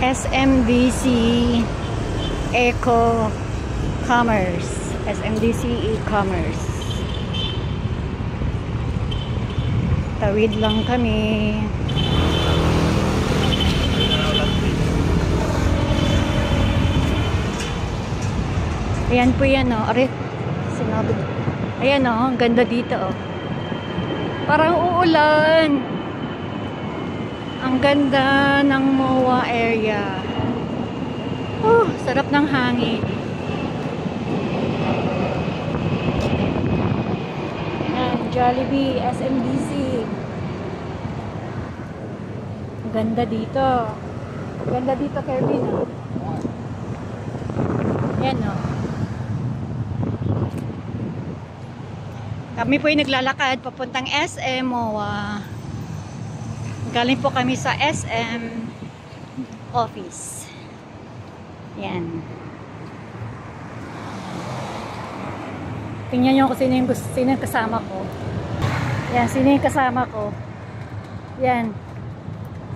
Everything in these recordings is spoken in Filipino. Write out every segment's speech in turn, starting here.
SMDC Eco Commerce. SMDC E-Commerce. Tawid lang kami. Ayan po yan, oh. Are, sinabi. Ayan, oh. Ang ganda dito, oh. Parang uulan. Ang ganda ng MOA area. Sarap ng hangin. Ayan, Jollibee, SMDC. Ang ganda dito. Ang ganda dito, Kevin, oh. Ayan, oh. Kami po ay naglalakad papuntang SM MOA. Galing po kami sa SM office. Yan. Tingnan nyo kung sino yung kasama ko. Yan, sino yung kasama ko. Yan.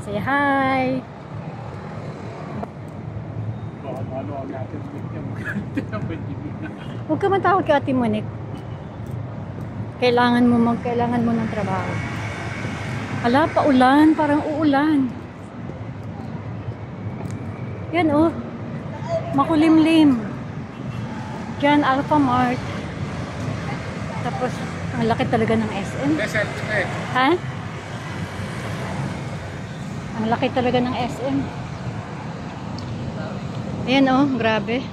Say hi. Huwag ka matawag kay Ate Monique. Kailangan mo ng trabaho. Ala, paulan, parang uulan. Yan, oh. Makulimlim. Diyan, Alpha Mart. Tapos, ang laki talaga ng SM. Ha? Ang laki talaga ng SM. Ayan, oh, grabe.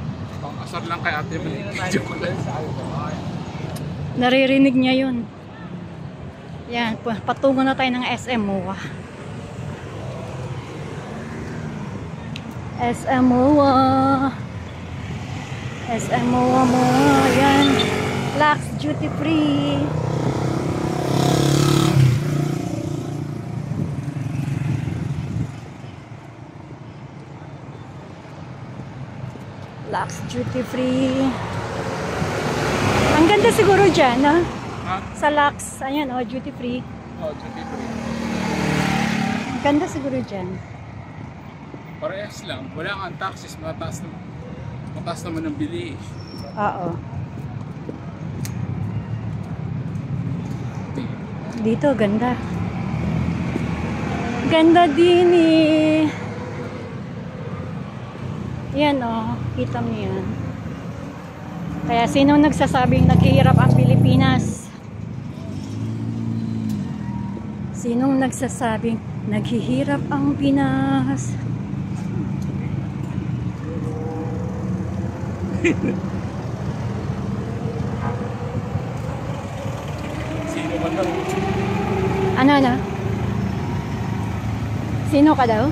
Asar lang kay Ate Monique. Naririnig niya yun. Yan, patungo na tayo ng SM MOA. SM MOA. SM MOA mo. Yan. Lux Duty Free. Lux Duty Free. Ang ganda siguro dyan, no? Ha? Sa Lux, ayan, oh, duty free. Oh, duty free. Ang ganda siguro dyan. Parehas lang. Wala kang taxes, mataas naman ang bili. Oo. Dito, ganda. Ganda din eh. Yan, oh, kita mo yan. Kaya sino nagsasabing naghihirap ang Pilipinas? Sinong nagsasabing naghihirap ang Pinas? Sino man daw? Ano? Sino ka daw?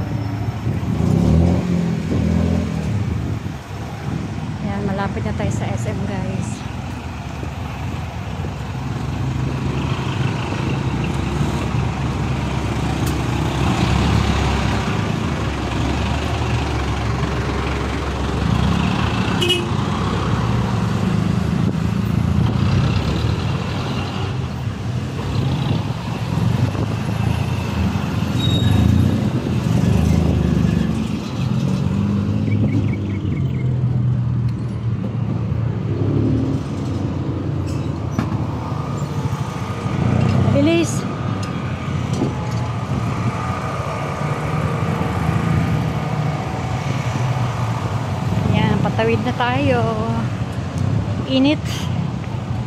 Ayan, malapit na tayo sa SM, guys. Bilis. Ayan, patawid na tayo. Init.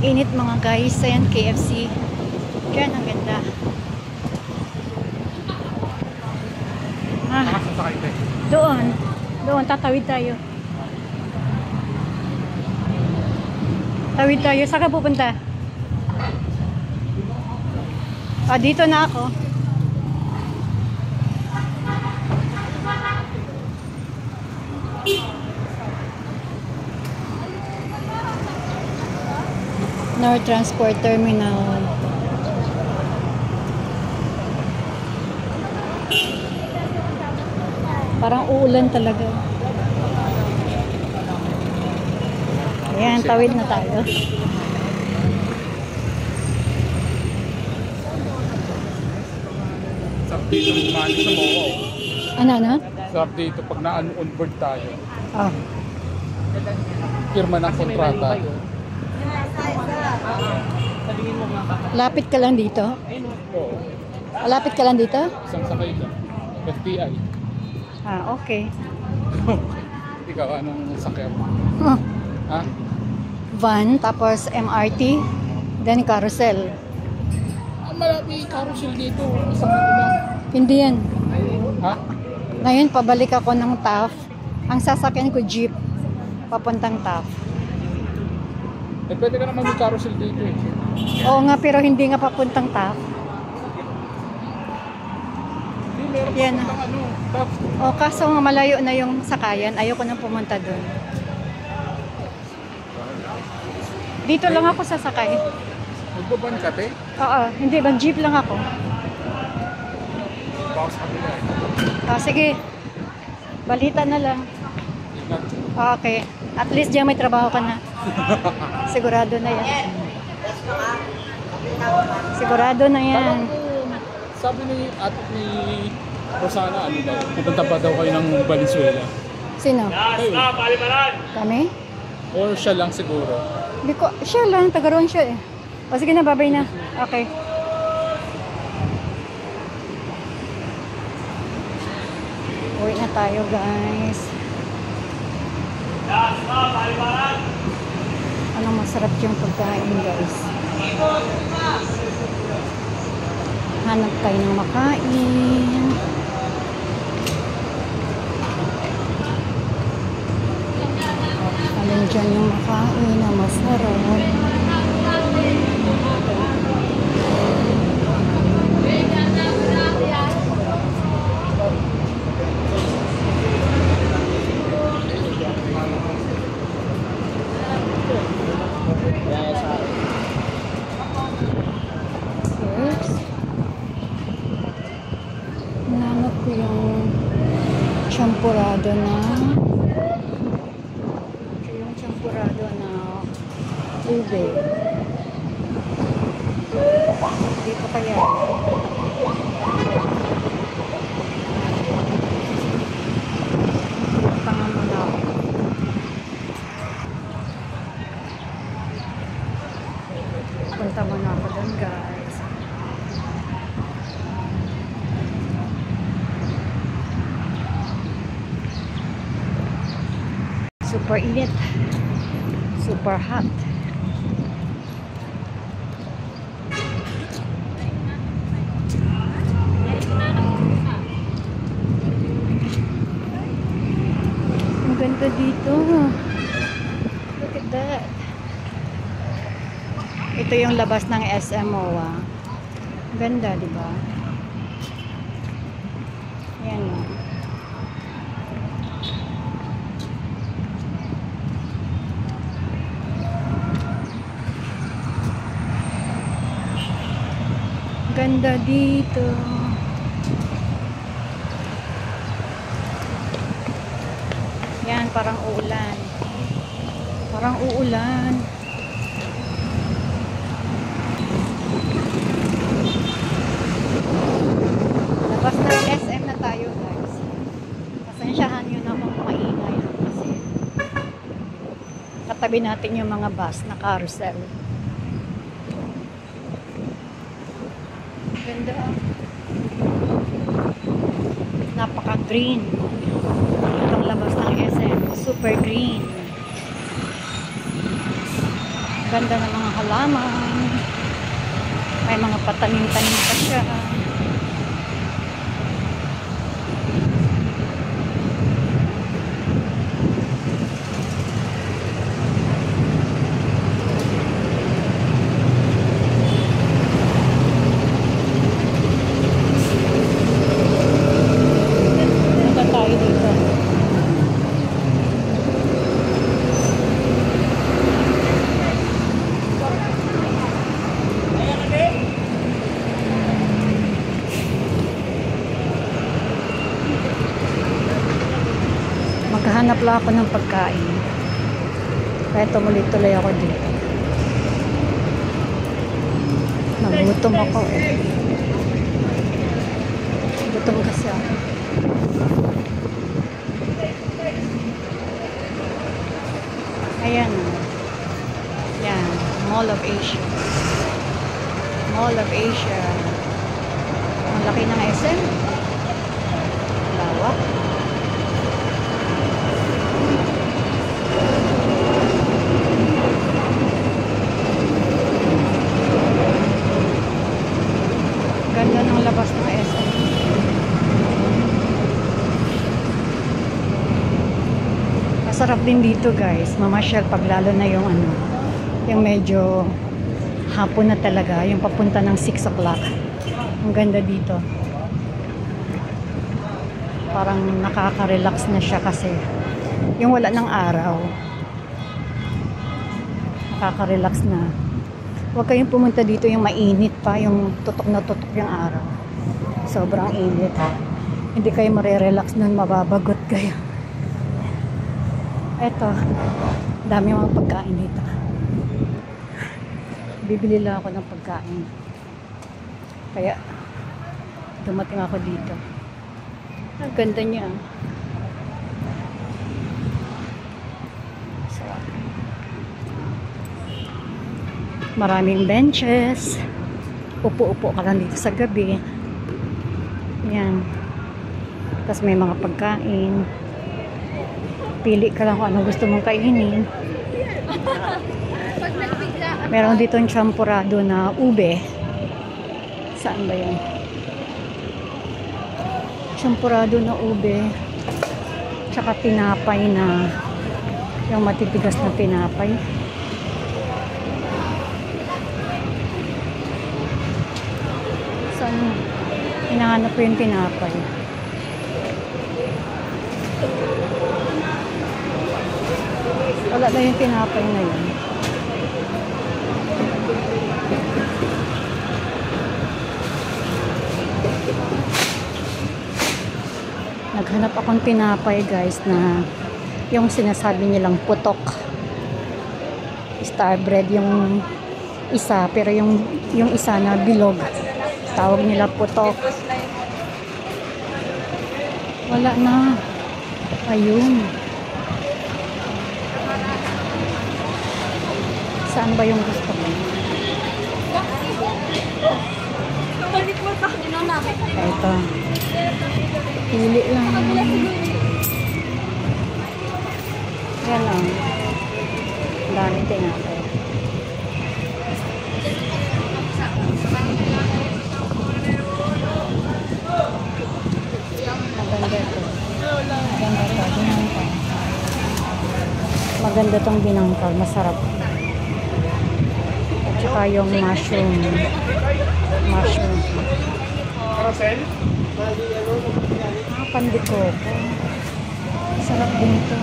Init mga guys. Ayan, KFC. Diyan, ang ganda. Ah, Nakasasakay tayo. doon, tatawid tayo. Tawid tayo. Saan ka pupunta? Ah, dito na ako. North Transport Terminal. Parang uulan talaga. Ayan, tawid na tayo. Sa dito, sa MOA. Ano? Sarap dito pag na-on board tayo. Oh. Pirma ng kontrata. Lapit ka lang dito? Oo. Lapit ka lang dito? Isang sakay lang. FBI. Ah, okay. Ikaw, anong sakay mo? Huh. Ha? Van, tapos MRT, then carousel. Malapit carousel dito. Isang lang. Hindi yan. Ha? Ngayon, pabalik ako ng TAF. Ang sasakyan ko, jeep. Papuntang TAF. Eh, pwede ka naman may carousel dito eh. Oo nga, pero hindi nga papuntang TAF. Hindi, meron Yan. papuntang ano. Top. O, kaso nga malayo na yung sakayan. Ayoko nang pumunta doon. Dito lang ako sasakay. Magbaban ka, te? Oo, hindi ba? Jeep lang ako. Baka sa kabila eh. Sige. Balita na lang. Ingat. Okay. At least diyan may trabaho ka na. Sigurado na yan. Sigurado na yan. Sabi ni ate ni Rosana, ano daw, pupunta pa daw kayo ng Valenzuela. Sino? Kayo? Kami? Or siya lang siguro. Hindi ko, siya lang. Tagaroon siya eh. O sige na, babay na. Okay. Uwi na tayo, guys. Anong masarap yung pagkain, guys? Hanap tayo ng makain. Alin dyan yung makain na masarap. Oops. Nanap ko yung champurado na ube. Dito kaya. Tangan mo na ako. Punta mo na ako doon, guys. Super init. Super hot. Ang ganda dito. Look at that. Ito yung labas ng SM MOA. Ganda, di ba? Yan o. Ganda dito. Yan, parang uulan. Parang uulan. Labas ng SM na tayo, guys. Pasensyahan nyo na kung maingay kasi katabi natin yung mga bus na carousel. Ganda. Napaka-green. Itong labas ng SM. Super green. Ganda ng mga halaman. May mga patanim-tanim pa siya. Maghahanap lang ako ng pagkain. Kaya tumuloy-tuloy ako dito. Nagutom ako eh. Gutom kasi ako. Mall of Asia. Mall of Asia. Ang laki ng SM. Lawak. Ganda ng labas ng SM. Masarap din dito guys, mamasyal pag lalo na yung ano, yung medyo hapon na talaga, yung papunta ng 6 o'clock. Ang ganda dito. Parang nakaka-relax na siya kasi yung wala ng araw. Nakaka-relax na. Huwag kayong pumunta dito yung mainit pa, yung tutok na tutok yung araw. Sobrang init. Hindi kayo marerelax nun, mababagot kayo. Eto, dami mga pagkain dito. Bibili lang ako ng pagkain. Kaya, dumating ako dito. Ang ganda niya. Sarap. Maraming benches. Upo-upo ka lang dito sa gabi. Yan. Tapos may mga pagkain. Pili ka lang kung anong gusto mong kainin. Meron dito yung champurrado na ube. Saan ba yun? Champurrado na ube. Tsaka tinapay na yung matitigas na tinapay. Saan? Hinahanap ko yung tinapay. Wala na yung tinapay na yun. Naghanap akong tinapay guys na yung sinasabi nilang putok. Star bread yung isa, pero yung isa na bilog. Tawag nila putok. Wala na. Ayun. Saan ba yung gusto mo? Ito. Pili lang. Yan lang. Dami tinapay. Maganda ito. Maganda ito. Binangkal. Maganda itong binangkal. Masarap. At saka yung mushroom. Mushroom. Pandikoko. Sarap din ito.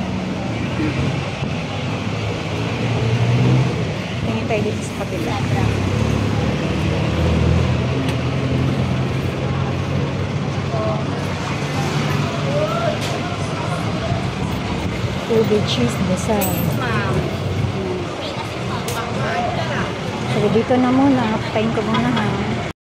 Tingin tayo dito sa kabila. Ube cheese desal. So dito na muna. Patayin ko muna ha.